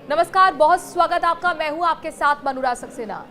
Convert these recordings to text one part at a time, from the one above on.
नमस्कार, बहुत स्वागत आपका। मैं हूं आपके साथ मनुरा सक्सेना।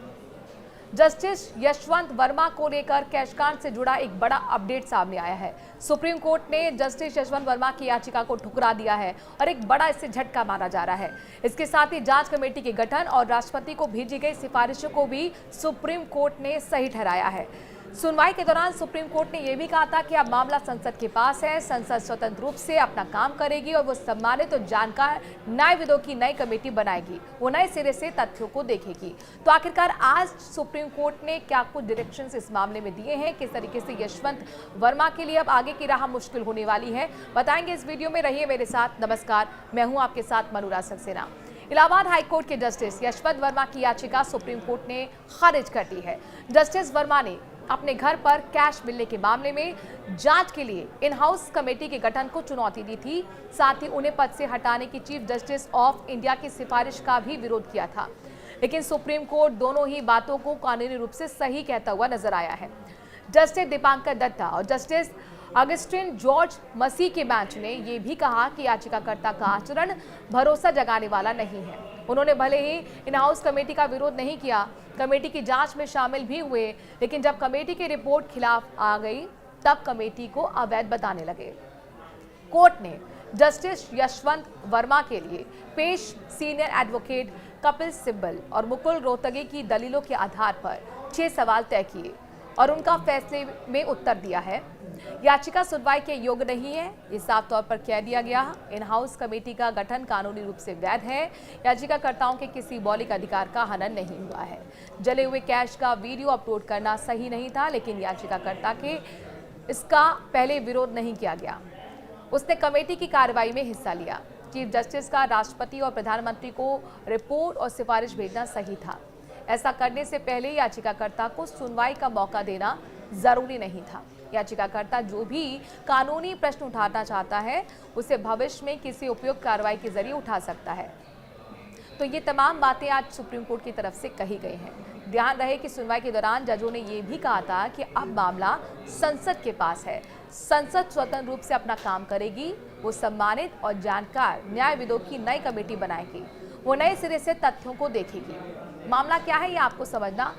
जस्टिस यशवंत वर्मा को लेकर कैशकांड से जुड़ा एक बड़ा अपडेट सामने आया है। सुप्रीम कोर्ट ने जस्टिस यशवंत वर्मा की याचिका को ठुकरा दिया है और एक बड़ा इससे झटका माना जा रहा है। इसके साथ ही जांच कमेटी के गठन और राष्ट्रपति को भेजी गई सिफारिशों को भी सुप्रीम कोर्ट ने सही ठहराया है। सुनवाई के दौरान सुप्रीम कोर्ट ने यह भी कहा था कि अब मामला संसद के पास है, संसद स्वतंत्र रूप से अपना काम करेगी और वो सम्मानित और जानकार न्यायविदों की नई कमेटी बनाएगी, वो नए सिरे से तथ्यों को देखेगी। तो आखिरकार आज सुप्रीम कोर्ट ने क्या कुछ डायरेक्शंस इस मामले में दिए हैं, किस तरीके से यशवंत वर्मा के लिए अब आगे की राह मुश्किल होने वाली है, बताएंगे इस वीडियो में। रहिए मेरे साथ। नमस्कार, मैं हूं आपके साथ मनुरा सक्सेना। इलाहाबाद हाईकोर्ट के जस्टिस यशवंत वर्मा की याचिका सुप्रीम कोर्ट ने खारिज कर दी है। जस्टिस वर्मा ने अपने घर पर कैश मिलने के मामले में जांच के लिए इन हाउस कमेटी के गठन को चुनौती दी थी। साथ ही उन्हें पद से हटाने की चीफ जस्टिस ऑफ इंडिया की सिफारिश का भी विरोध किया था, लेकिन सुप्रीम कोर्ट दोनों ही बातों को कानूनी रूप से सही कहता हुआ नजर आया है। जस्टिस दीपांकर दत्ता और जस्टिस अगस्टिन जॉर्ज मसीह के बेंच ने यह भी कहा कि याचिकाकर्ता का आचरण भरोसा जगाने वाला नहीं है। उन्होंने भले ही इन हाउस कमेटी का विरोध नहीं किया, कमेटी की जांच में शामिल भी हुए, लेकिन जब कमेटी की रिपोर्ट खिलाफ आ गई तब कमेटी को अवैध बताने लगे। कोर्ट ने जस्टिस यशवंत वर्मा के लिए पेश सीनियर एडवोकेट कपिल सिब्बल और मुकुल रोहतगी की दलीलों के आधार पर 6 सवाल तय किए और उनका फैसले में उत्तर दिया है। याचिका सुनवाई के योग्य नहीं है, ये साफ तौर पर कह दिया गया। इन हाउस कमेटी का गठन कानूनी रूप से वैध है। याचिकाकर्ताओं के किसी मौलिक अधिकार का हनन नहीं हुआ है। जले हुए कैश का वीडियो अपलोड करना सही नहीं था, लेकिन याचिकाकर्ता के इसका पहले विरोध नहीं किया गया। उसने कमेटी की कार्रवाई में हिस्सा लिया। चीफ जस्टिस का राष्ट्रपति और प्रधानमंत्री को रिपोर्ट और सिफारिश भेजना सही था। ऐसा करने से पहले याचिकाकर्ता को सुनवाई का मौका देना जरूरी नहीं था। याचिकाकर्ता जो भी कानूनी प्रश्न उठाना चाहता है उसे भविष्य में किसी उपयुक्त कार्रवाई के जरिए उठा सकता है। तो ये तमाम बातें आज सुप्रीम कोर्ट की तरफ से कही गई हैं। ध्यान रहे कि सुनवाई के दौरान जजों ने यह भी कहा था कि अब मामला संसद के पास है, संसद स्वतंत्र रूप से अपना काम करेगी, वो सम्मानित और जानकार न्यायविदों की नई कमेटी बनाएगी, वो नए सिरे से तथ्यों को देखेगी। मामला क्या है ये आपको समझना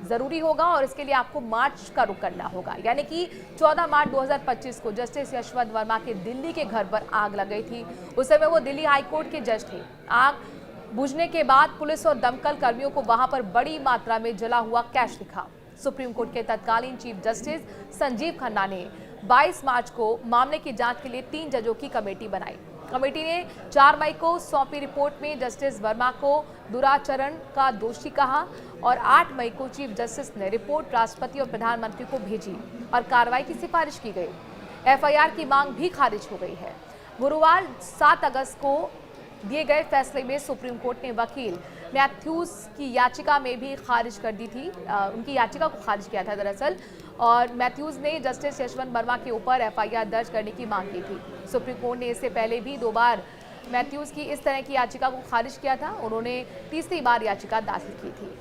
जरूरी होगा और इसके लिए आपको मार्च का रुख करना होगा। यानी कि 14 मार्च 2025 को जस्टिस यशवंत वर्मा के दिल्ली के घर पर आग लग गई थी। उस समय वो दिल्ली हाईकोर्ट के जज थे। आग बुझने के बाद पुलिस और दमकल कर्मियों को वहां पर बड़ी मात्रा में जला हुआ कैश दिखा। सुप्रीम कोर्ट के तत्कालीन चीफ जस्टिस संजीव खन्ना ने 22 मार्च को मामले की जांच के लिए 3 जजों की कमेटी बनाई। कमेटी ने 4 मई को सौंपी रिपोर्ट में जस्टिस वर्मा को दुराचरण का दोषी कहा और 8 मई को चीफ जस्टिस ने रिपोर्ट राष्ट्रपति और प्रधानमंत्री को भेजी और कार्रवाई की सिफारिश की गई। एफआईआर की मांग भी खारिज हो गई है। गुरुवार 7 अगस्त को दिए गए फैसले में सुप्रीम कोर्ट ने वकील मैथ्यूज की याचिका में भी खारिज कर दी थी। उनकी याचिका को खारिज किया था दरअसल, और मैथ्यूज ने जस्टिस यशवंत वर्मा के ऊपर एफआईआर दर्ज करने की मांग की थी। सुप्रीम कोर्ट ने इससे पहले भी 2 बार मैथ्यूज की इस तरह की याचिका को खारिज किया था। उन्होंने तीसरी बार याचिका दाखिल की थी।